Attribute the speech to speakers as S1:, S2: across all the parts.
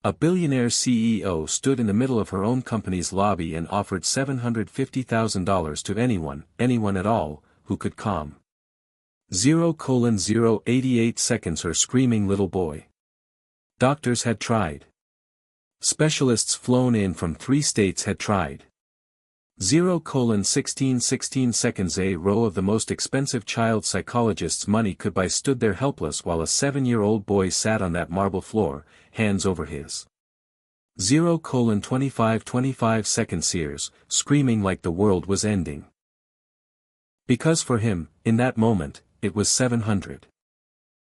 S1: A billionaire CEO stood in the middle of her own company's lobby and offered $750,000 to anyone at all, who could calm 0:088 seconds her screaming little boy. Doctors had tried. Specialists flown in from 3 states had tried. 0:1616 seconds. A row of the most expensive child psychologists money could buy stood there helpless while a 7-year-old boy sat on that marble floor, hands over his 0:2525 seconds. Sears, screaming like the world was ending. Because for him, in that moment, it was 700.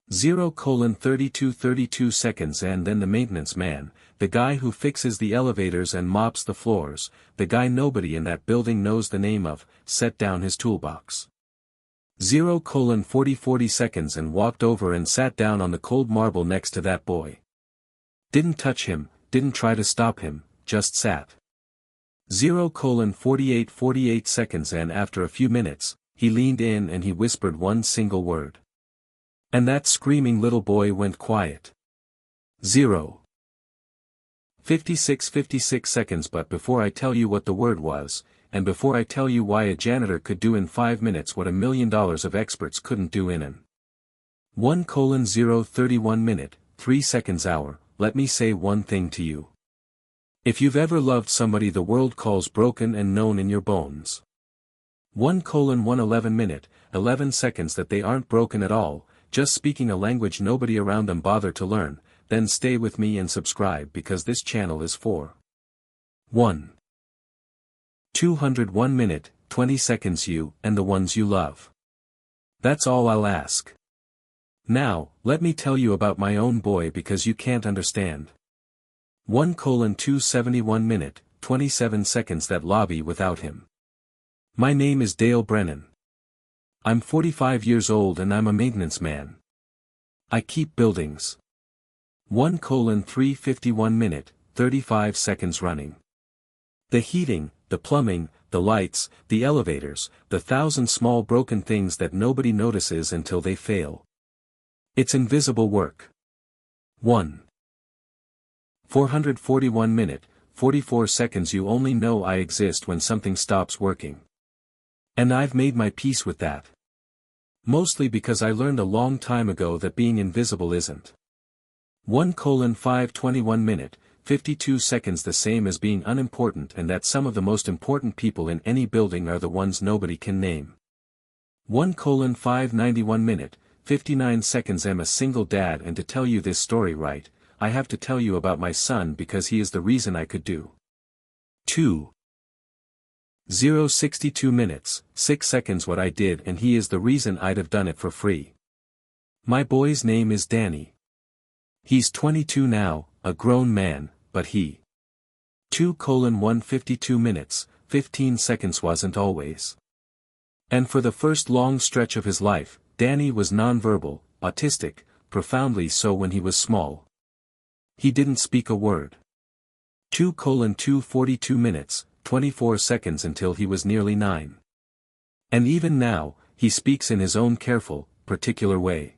S1: 0:3232 seconds. And then the maintenance man, the guy who fixes the elevators and mops the floors, the guy nobody in that building knows the name of, set down his toolbox. 0:40 seconds and walked over and sat down on the cold marble next to that boy. Didn't touch him, didn't try to stop him, just sat. 0:48 seconds. And after a few minutes, he leaned in and he whispered one single word. And that screaming little boy went quiet. 0:56 seconds. But before I tell you what the word was, and before I tell you why a janitor could do in 5 minutes what $1 million of experts couldn't do in an 1:031 minute, 3 seconds hour, let me say one thing to you. If you've ever loved somebody the world calls broken and known in your bones. 1:111 minute, 11 seconds that they aren't broken at all, just speaking a language nobody around them bothered to learn, then stay with me and subscribe because this channel is for 201 minute, 20 seconds you and the ones you love. That's all I'll ask. Now, let me tell you about my own boy because you can't understand. 1:271 minute, 27 seconds that lobby without him. My name is Dale Brennan. I'm 45 years old and I'm a maintenance man. I keep buildings. 1:351 minute, 35 seconds running. The heating, the plumbing, the lights, the elevators, the 1,000 small broken things that nobody notices until they fail. It's invisible work. 441 minute, 44 seconds. You only know I exist when something stops working. And I've made my peace with that. Mostly because I learned a long time ago that being invisible isn't 1:521 minute, 52 seconds the same as being unimportant, and that some of the most important people in any building are the ones nobody can name. 1:591 minute, 59 seconds. I'm a single dad, and to tell you this story right, I have to tell you about my son because he is the reason I could do 2:62 minutes, 6 seconds what I did, and he is the reason I'd have done it for free. My boy's name is Danny. He's 22 now, a grown man, but he 2:152 minutes, 15 seconds wasn't always. And for the first long stretch of his life, Danny was nonverbal, autistic, profoundly so when he was small. He didn't speak a word. 2:242 minutes, 24 seconds until he was nearly 9. And even now, he speaks in his own careful, particular way.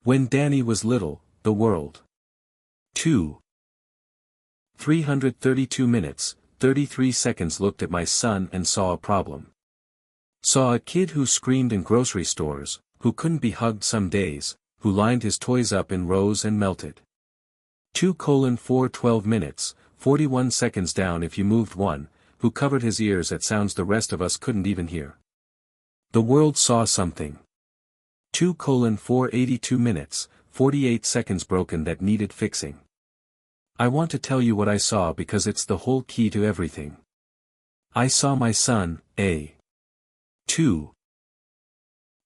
S1: When Danny was little, the world 332 minutes, 33 seconds looked at my son and saw a problem. Saw a kid who screamed in grocery stores, who couldn't be hugged some days, who lined his toys up in rows and melted. 2:412 minutes, 41 seconds down if you moved one, who covered his ears at sounds the rest of us couldn't even hear. The world saw something. 2:482 minutes, 48 seconds broken that needed fixing. I want to tell you what I saw because it's the whole key to everything. I saw my son, a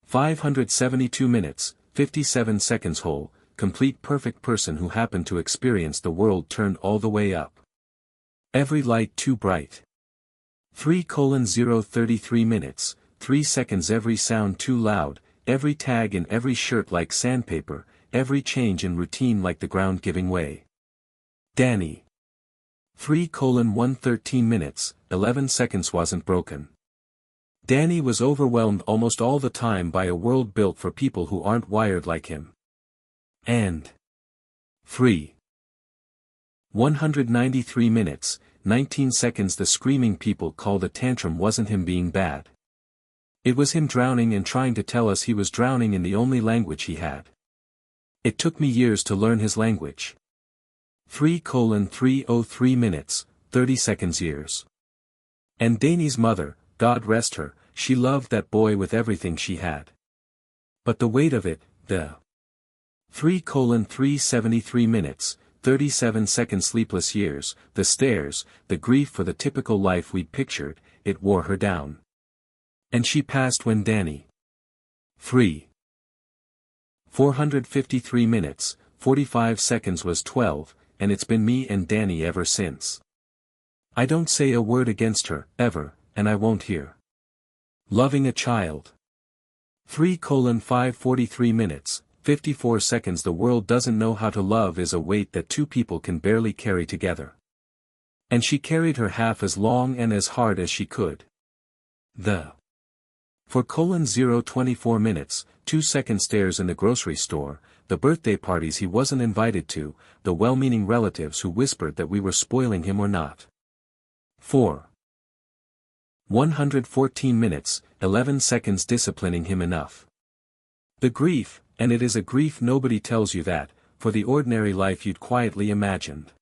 S1: 572 minutes, 57 seconds whole, complete perfect person who happened to experience the world turned all the way up. Every light too bright. 3:033 minutes, 3 seconds every sound too loud, every tag in every shirt like sandpaper, every change in routine like the ground giving way. Danny. 3:113 minutes, 11 seconds wasn't broken. Danny was overwhelmed almost all the time by a world built for people who aren't wired like him. And free. 193 minutes, 19 seconds. The screaming people called a tantrum wasn't him being bad. It was him drowning and trying to tell us he was drowning in the only language he had. It took me years to learn his language. 3:303 minutes, 30 seconds. Years. And Danny's mother, God rest her, she loved that boy with everything she had. But the weight of it, the 3:373 minutes, 37 seconds. Sleepless years, the stares, the grief for the typical life we'd pictured, it wore her down. And she passed when Danny. 453 minutes, 45 seconds was 12, and it's been me and Danny ever since. I don't say a word against her, ever, and I won't hear. Loving a child. 3:543 minutes, 54 seconds. The world doesn't know how to love is a weight that two people can barely carry together. And she carried her half as long and as hard as she could. The 4:024 minutes, 2 seconds. Stares in the grocery store, the birthday parties he wasn't invited to, the well-meaning relatives who whispered that we were spoiling him or not. 114 minutes, 11 seconds. Disciplining him enough. The grief, and it is a grief nobody tells you that, for the ordinary life you'd quietly imagined.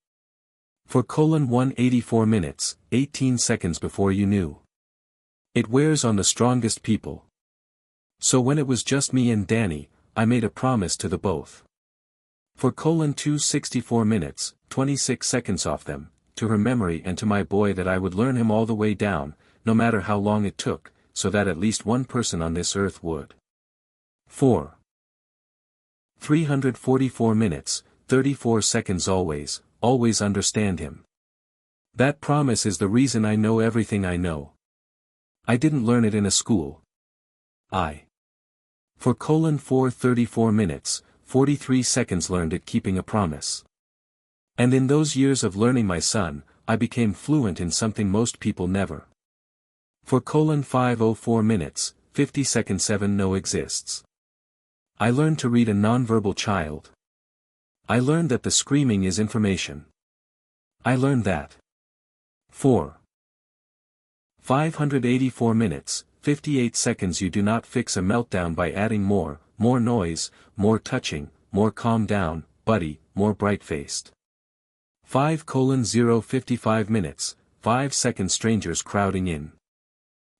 S1: 184 minutes, 18 seconds. Before you knew. It wears on the strongest people. So when it was just me and Danny, I made a promise to the both. 264 minutes, 26 seconds. Off them, to her memory and to my boy, that I would learn him all the way down, no matter how long it took, so that at least one person on this earth would. 344 minutes, 34 seconds. Always, always understand him. That promise is the reason I know everything I know. I didn't learn it in a school. 4:34 minutes, 43 seconds. Learned it keeping a promise. And in those years of learning my son, I became fluent in something most people never. 5:04 minutes, 50 seconds. 7 no exists. I learned to read a nonverbal child. I learned that the screaming is information. I learned that. 584 minutes, 58 seconds. You do not fix a meltdown by adding more noise, more touching, more calm down, buddy, more bright-faced. 5:055 minutes, 5 seconds. Strangers crowding in.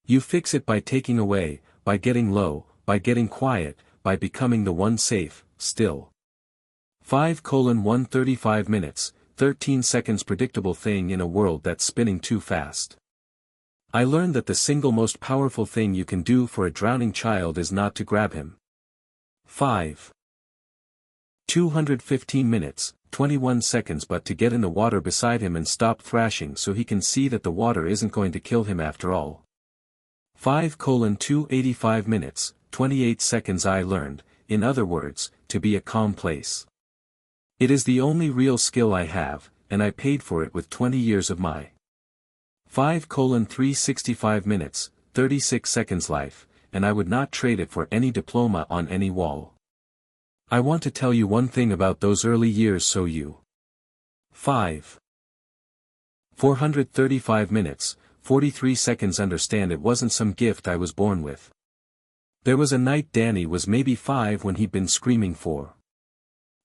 S1: You fix it by taking away, by getting low, by getting quiet, by becoming the one safe, still. 5:135 minutes, 13 seconds. Predictable thing in a world that's spinning too fast. I learned that the single most powerful thing you can do for a drowning child is not to grab him. 215 minutes, 21 seconds. But to get in the water beside him and stop thrashing so he can see that the water isn't going to kill him after all. 5:285 minutes, 28 seconds. I learned, in other words, to be a calm place. It is the only real skill I have, and I paid for it with 20 years of my 5:365 minutes, 36 seconds. Life, and I would not trade it for any diploma on any wall. I want to tell you one thing about those early years so you 435 minutes, 43 seconds. Understand it wasn't some gift I was born with. There was a night Danny was maybe 5 when he'd been screaming for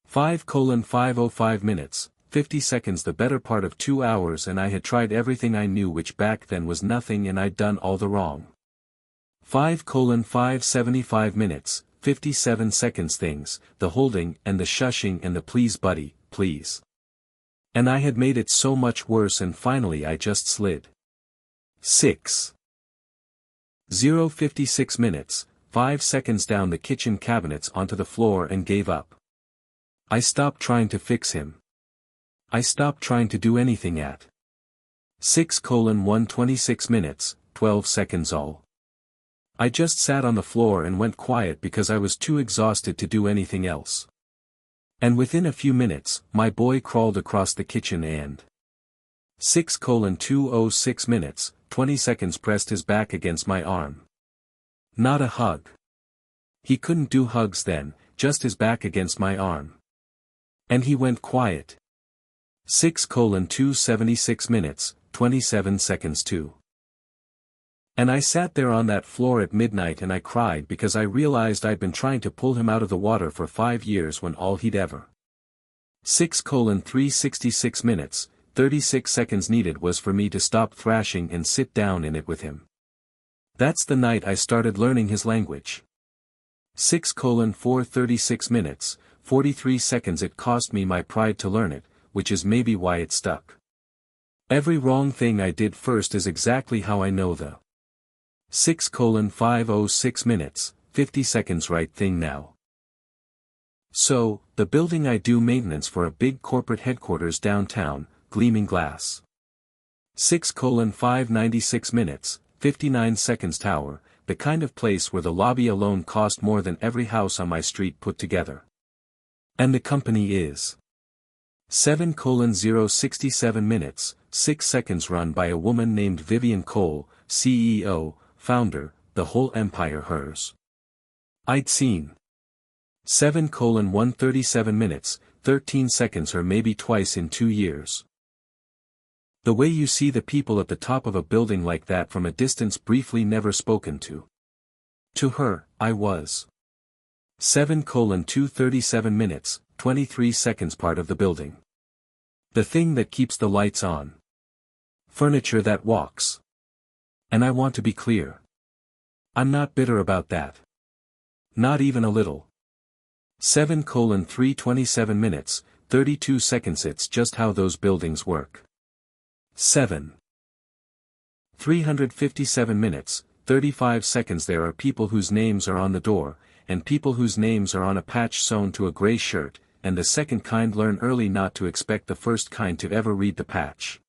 S1: 5:505 minutes, 50 seconds. The better part of 2 hours, and I had tried everything I knew, which back then was nothing, and I'd done all the wrong. 5:575 minutes, 57 seconds. Things, the holding and the shushing and the please buddy, please. And I had made it so much worse, and finally I just slid. 6:056 minutes, 5 seconds. Down the kitchen cabinets onto the floor and gave up. I stopped trying to fix him. I stopped trying to do anything at 6:126 minutes, 12 seconds. All. I just sat on the floor and went quiet because I was too exhausted to do anything else. And within a few minutes, my boy crawled across the kitchen and 6:206 minutes, 20 seconds. Pressed his back against my arm. Not a hug. He couldn't do hugs then, just his back against my arm. And he went quiet. 6:276 minutes, 27 seconds 2. And I sat there on that floor at midnight and I cried because I realized I'd been trying to pull him out of the water for 5 years when all he'd ever. 6:366 minutes, 36 seconds needed was for me to stop thrashing and sit down in it with him. That's the night I started learning his language. 6:436 minutes, 43 seconds it cost me my pride to learn it, which is maybe why it stuck. Every wrong thing I did first is exactly how I know the 6:506 minutes, 50 seconds right thing now. So, the building I do maintenance for a big corporate headquarters downtown, gleaming glass. 6:596 minutes, 59 seconds tower, the kind of place where the lobby alone cost more than every house on my street put together. And the company is 7:067 minutes, 6 seconds run by a woman named Vivian Cole, CEO, founder, the whole empire hers. I'd seen 7:137 minutes, 13 seconds her maybe twice in 2 years. The way you see the people at the top of a building like that from a distance briefly never spoken to. To her, I was 7:237 minutes, 23 seconds part of the building. The thing that keeps the lights on. Furniture that walks. And I want to be clear. I'm not bitter about that. Not even a little. 7:327 minutes, 32 seconds it's just how those buildings work. 7:357 minutes, 35 seconds there are people whose names are on the door, and people whose names are on a patch sewn to a gray shirt, and the second kind learn early not to expect the first kind to ever read the patch.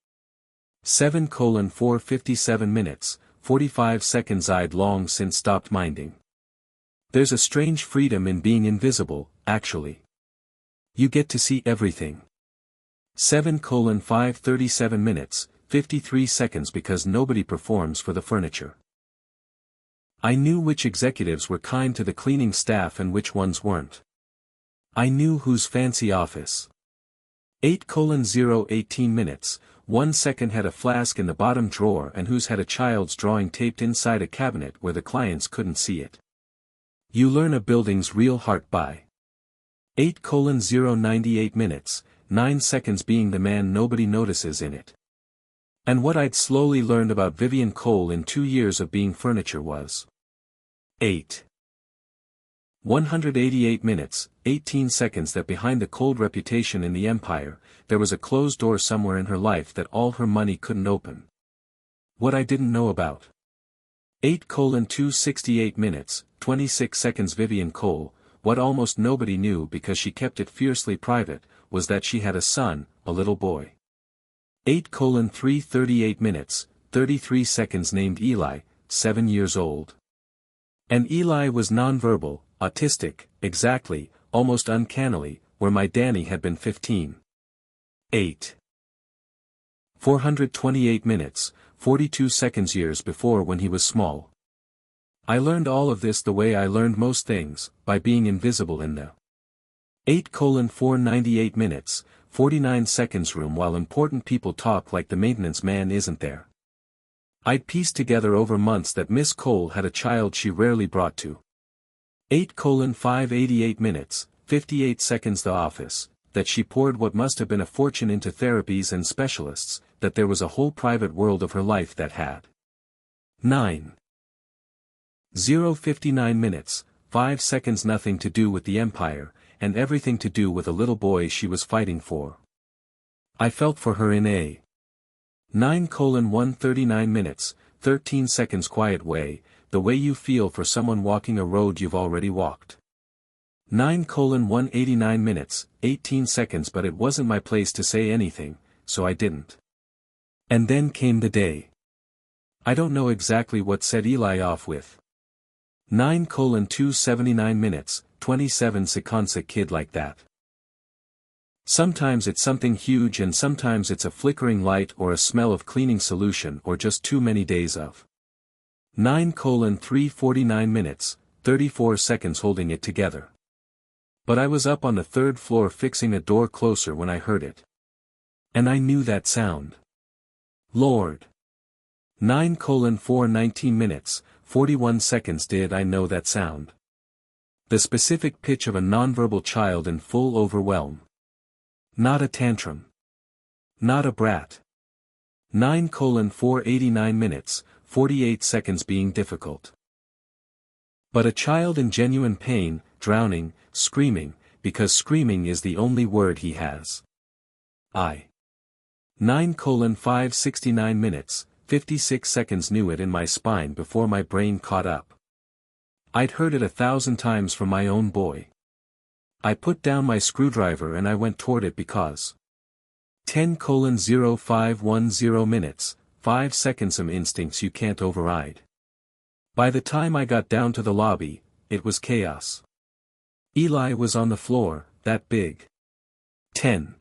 S1: 7:457 minutes, 45 seconds I'd long since stopped minding. There's a strange freedom in being invisible, actually. You get to see everything. 7:537 minutes, 53 seconds because nobody performs for the furniture. I knew which executives were kind to the cleaning staff and which ones weren't. I knew whose fancy office. 8:018 minutes, 1 second had a flask in the bottom drawer and whose had a child's drawing taped inside a cabinet where the clients couldn't see it. You learn a building's real heart by 8:098 minutes, 9 seconds being the man nobody notices in it. And what I'd slowly learned about Vivian Cole in 2 years of being furniture was 188 minutes, 18 seconds that behind the cold reputation in the empire, there was a closed door somewhere in her life that all her money couldn't open. What I didn't know about. 8:268 minutes, 26 seconds Vivian Cole, what almost nobody knew because she kept it fiercely private, was that she had a son, a little boy. 8:338 minutes, 33 seconds named Eli, 7 years old. And Eli was nonverbal, autistic, exactly, almost uncannily, where my Danny had been 15. 428 minutes, 42 seconds years before when he was small. I learned all of this the way I learned most things, by being invisible in the 8:498 minutes, 49 seconds room while important people talk like the maintenance man isn't there. I'd pieced together over months that Miss Cole had a child she rarely brought to. 8:588 minutes, 58 seconds the office, that she poured what must have been a fortune into therapies and specialists, that there was a whole private world of her life that had 9:059 minutes, 5 seconds nothing to do with the empire, and everything to do with a little boy she was fighting for. I felt for her in a 9:139 minutes, 13 seconds quiet way, the way you feel for someone walking a road you've already walked. 9:189 minutes, 18 seconds but it wasn't my place to say anything, so I didn't. And then came the day. I don't know exactly what set Eli off with. 9:279 minutes, 27 seconds a kid like that. Sometimes it's something huge and sometimes it's a flickering light or a smell of cleaning solution or just too many days of. 9:349 minutes, 34 seconds holding it together. But I was up on the 3rd floor fixing a door closer when I heard it. And I knew that sound. Lord. 9:4 19 minutes, 41 seconds did I know that sound. The specific pitch of a nonverbal child in full overwhelm. Not a tantrum. Not a brat. 9:4 89 minutes, 48 seconds being difficult. But a child in genuine pain, drowning, screaming, because screaming is the only word he has. 9:5 69 minutes, 56 seconds knew it in my spine before my brain caught up. I'd heard it 1,000 times from my own boy. I put down my screwdriver and I went toward it because 10:05 minutes, 5 seconds. Some instincts you can't override. By the time I got down to the lobby, it was chaos. Eli was on the floor, that big. 10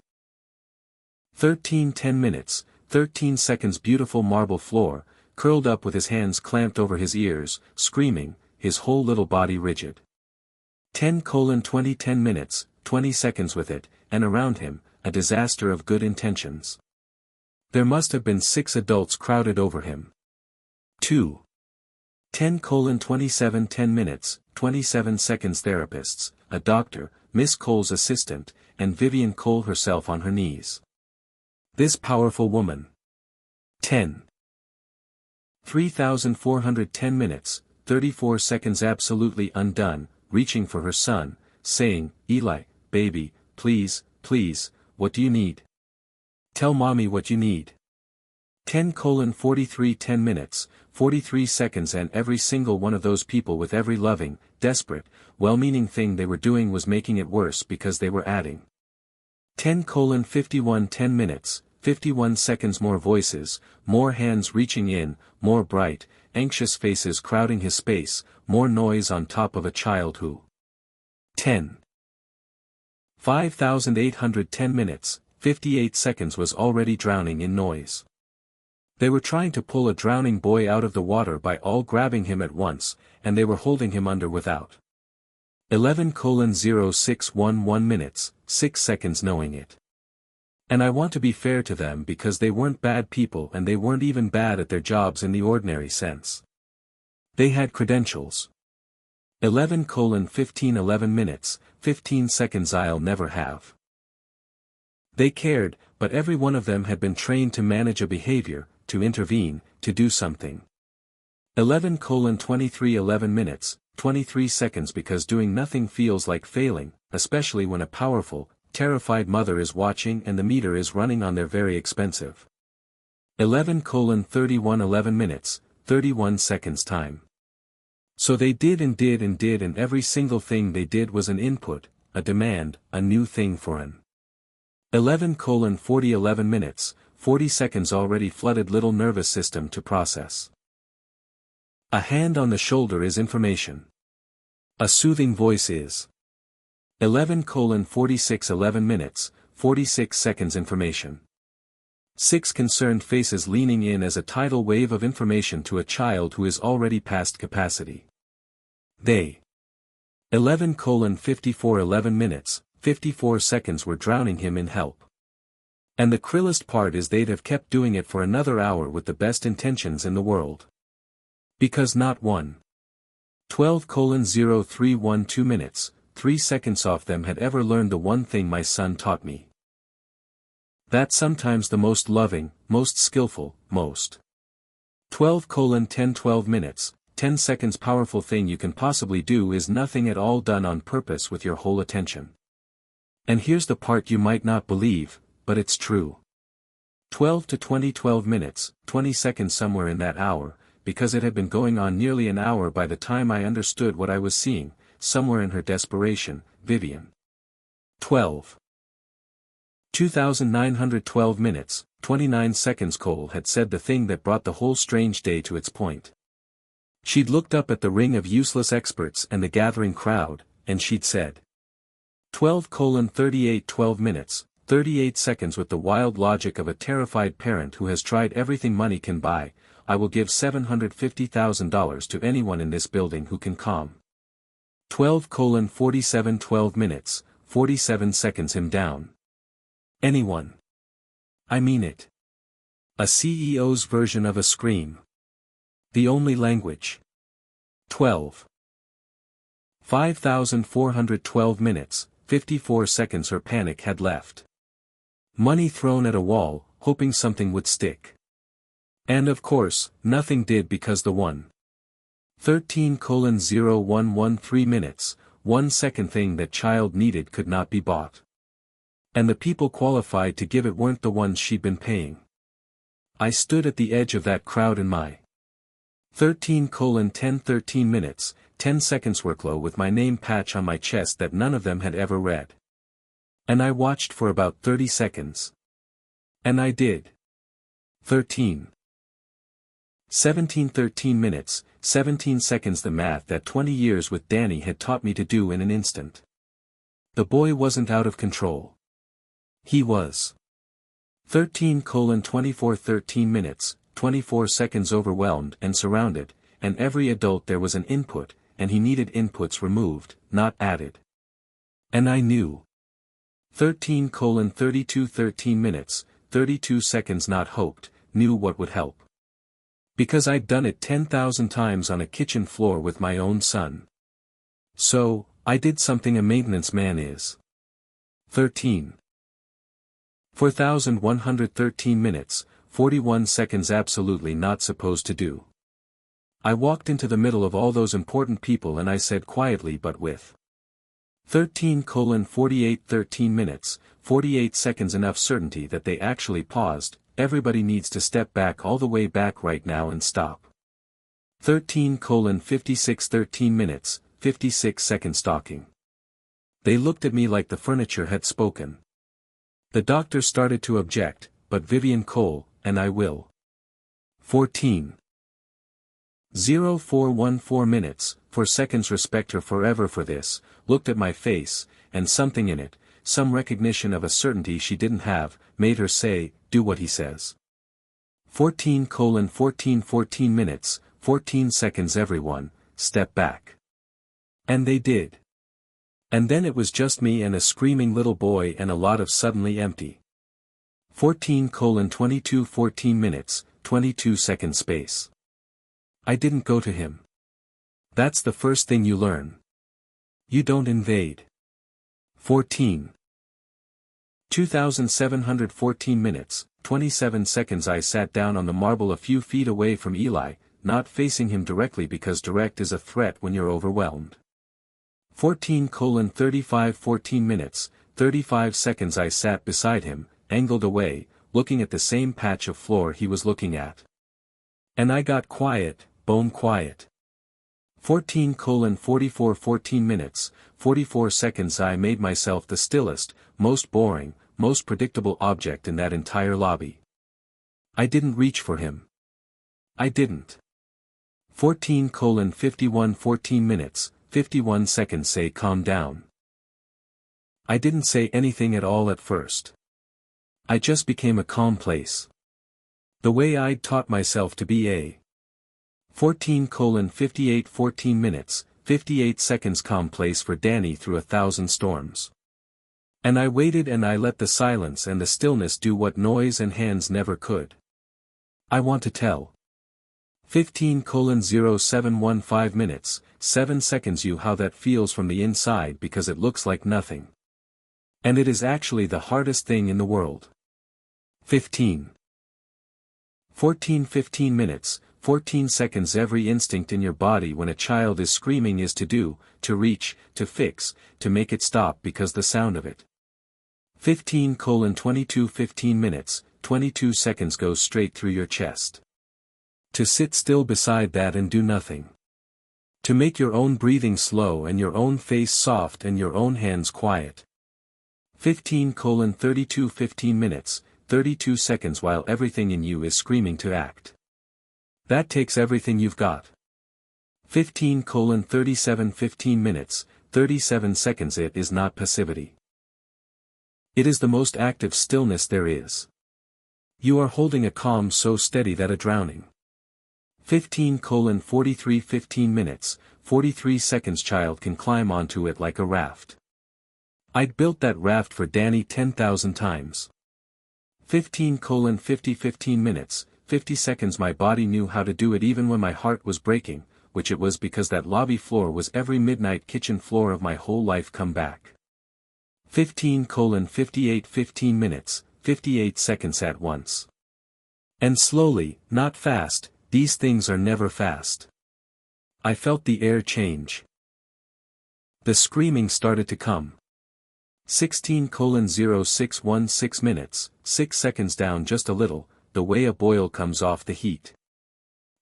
S1: minutes, 13 seconds beautiful marble floor, curled up with his hands clamped over his ears, screaming, his whole little body rigid. 10:20 10 minutes, 20 seconds with it, and around him, a disaster of good intentions. There must have been 6 adults crowded over him. 10:27 10 minutes, 27 seconds therapists, a doctor, Miss Cole's assistant, and Vivian Cole herself on her knees. This powerful woman. 3,410 minutes, 34 seconds absolutely undone, reaching for her son, saying, Eli, baby, please, please, what do you need? Tell mommy what you need. 10:43 10 minutes, 43 seconds, and every single one of those people with every loving, desperate, well-meaning thing they were doing was making it worse because they were adding. 10:51 10 minutes, 51 seconds, more voices, more hands reaching in, more bright, anxious faces crowding his space, more noise on top of a child who. 5,810 minutes, 58 seconds was already drowning in noise. They were trying to pull a drowning boy out of the water by all grabbing him at once, and they were holding him under without. 11:06 minutes, 6 seconds knowing it. And I want to be fair to them because they weren't bad people and they weren't even bad at their jobs in the ordinary sense. They had credentials. 11:15 11 minutes, 15 seconds I'll never have. They cared, but every one of them had been trained to manage a behavior, to intervene, to do something. 11:23 11 minutes, 23 seconds because doing nothing feels like failing, especially when a powerful, terrified mother is watching and the meter is running on their very expensive. 11:31 11 minutes, 31 seconds time. So they did and every single thing they did was an input, a demand, a new thing for an. 11:40 11 minutes, 40 seconds already flooded little nervous system to process. A hand on the shoulder is information. A soothing voice is. 11:46 11 minutes, 46 seconds information. 6 concerned faces leaning in as a tidal wave of information to a child who is already past capacity. They. 11:54 11 minutes, 54 seconds were drowning him in help. And the krillest part is they'd have kept doing it for another hour with the best intentions in the world. Because not one. 12:03 2 minutes, 3 seconds off them had ever learned the one thing my son taught me. That sometimes the most loving, most skillful, most. 12:10 12 minutes, 10 seconds powerful thing you can possibly do is nothing at all done on purpose with your whole attention. And here's the part you might not believe, but it's true. 12 to 20 12 minutes, 20 seconds somewhere in that hour, because it had been going on nearly an hour by the time I understood what I was seeing, somewhere in her desperation, Vivian. 2,912 minutes, 29 seconds Cole had said the thing that brought the whole strange day to its point. She'd looked up at the ring of useless experts and the gathering crowd, and she'd said. 12:38 12 minutes, 38 seconds with the wild logic of a terrified parent who has tried everything money can buy, I will give $750,000 to anyone in this building who can calm. 12:47 12 minutes, 47 seconds him down. Anyone. I mean it. A CEO's version of a scream. The only language. 12. 5,412 minutes, 54 seconds her panic had left. Money thrown at a wall, hoping something would stick. And of course, nothing did because the 13:0113 minutes, 1 second thing that child needed could not be bought. And the people qualified to give it weren't the ones she'd been paying. I stood at the edge of that crowd in my 13:1013 minutes, 10 seconds workload with my name patch on my chest that none of them had ever read. And I watched for about 30 seconds. And I did. 1713 minutes, 17 seconds, the math that 20 years with Danny had taught me to do in an instant. The boy wasn't out of control. He was. 13:24 minutes, 24 seconds overwhelmed and surrounded, and every adult there was an input, and he needed inputs removed, not added. And I knew. 13:32 minutes, 32 seconds, not hoped, knew what would help. Because I'd done it 10,000 times on a kitchen floor with my own son. So, I did something a maintenance man is. 4,113 minutes, 41 seconds absolutely not supposed to do. I walked into the middle of all those important people and I said quietly but with 13:48 minutes, 48 seconds, enough certainty that they actually paused. Everybody needs to step back all the way back right now and stop. 13:56 minutes, 56 seconds stalking. They looked at me like the furniture had spoken. The doctor started to object, but Vivian Cole, and I will. 14:0414 minutes, 4 seconds, respect her forever for this, looked at my face, and something in it, some recognition of a certainty she didn't have, made her say, do what he says. 14:14 minutes, 14 seconds, everyone, step back. And they did. And then it was just me and a screaming little boy and a lot of suddenly empty. 14:22 minutes, 22 seconds space. I didn't go to him. That's the first thing you learn. You don't invade. 2,714 minutes, 27 seconds. I sat down on the marble a few feet away from Eli, not facing him directly because direct is a threat when you're overwhelmed. 14:14 minutes, 35 seconds. I sat beside him, angled away, looking at the same patch of floor he was looking at. And I got quiet, bone quiet. 14:44 minutes, 44 seconds. I made myself the stillest, most boring, most predictable object in that entire lobby. I didn't reach for him. I didn't. 14:51 minutes, 51 seconds. Say calm down. I didn't say anything at all at first. I just became a calm place. The way I'd taught myself to be a 14:58 minutes, 58 seconds calm place for Danny through 1,000 storms. And I waited and I let the silence and the stillness do what noise and hands never could. I want to tell 15:0715 minutes, 7 seconds you how that feels from the inside because it looks like nothing. And it is actually the hardest thing in the world. 15 minutes, 14 seconds. Every instinct in your body when a child is screaming is to do, to reach, to fix, to make it stop because the sound of it. 15:22 minutes, 22 seconds goes straight through your chest. To sit still beside that and do nothing. To make your own breathing slow and your own face soft and your own hands quiet. 15:32 minutes, 32 seconds while everything in you is screaming to act. That takes everything you've got. 15:37 minutes, 37 seconds. It is not passivity. It is the most active stillness there is. You are holding a calm so steady that a drowning. 15:43 minutes, 43 seconds. Child can climb onto it like a raft. I'd built that raft for Danny 10,000 times. 15:50 15 minutes, 50 seconds. My body knew how to do it even when my heart was breaking, which it was because that lobby floor was every midnight kitchen floor of my whole life come back. 15:58 15 minutes, 58 seconds at once. And slowly, not fast, these things are never fast. I felt the air change. The screaming started to come. 16:06 minutes, 6 seconds down just a little, the way a boil comes off the heat.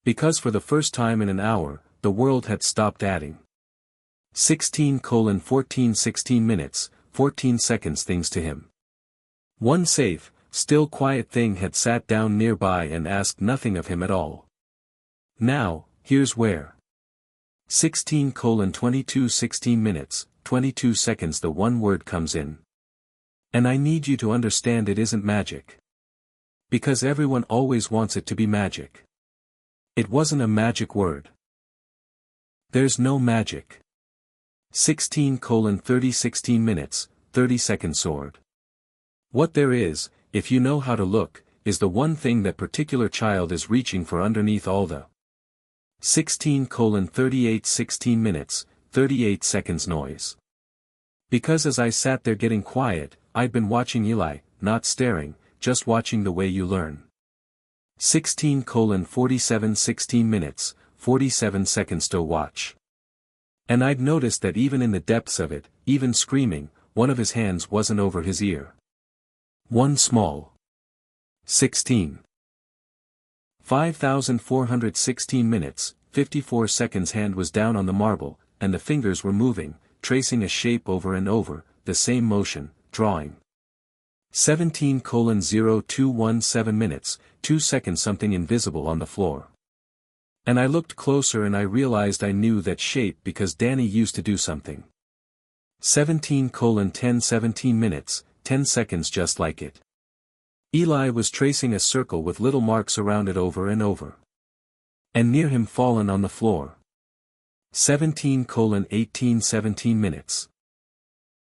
S1: Because for the first time in an hour, the world had stopped adding. 16:14 16 minutes, 14 seconds. Things to him. One safe, still quiet thing had sat down nearby and asked nothing of him at all. Now, here's where. 16:22 16 minutes, 22 seconds. The one word comes in. And I need you to understand it isn't magic. Because everyone always wants it to be magic. It wasn't a magic word. There's no magic. 16:30 16 minutes, 30 seconds. Sword. What there is, if you know how to look, is the one thing that particular child is reaching for underneath all the 16:38 16 minutes, 38 seconds. Noise. Because as I sat there getting quiet, I'd been watching Eli, not staring, just watching the way you learn. 16:47 16 minutes, 47 seconds. To watch. And I'd noticed that even in the depths of it, even screaming, one of his hands wasn't over his ear. One small. 16. 5,416 minutes, 54 seconds. Hand was down on the marble, and the fingers were moving, tracing a shape over and over, the same motion, drawing. 17:0217 minutes, 2 seconds. Something invisible on the floor. And I looked closer and I realized I knew that shape because Danny used to do something. 17:10 17 minutes, 10 seconds. Just like it. Eli was tracing a circle with little marks around it over and over. And near him fallen on the floor. 17:18 17 minutes.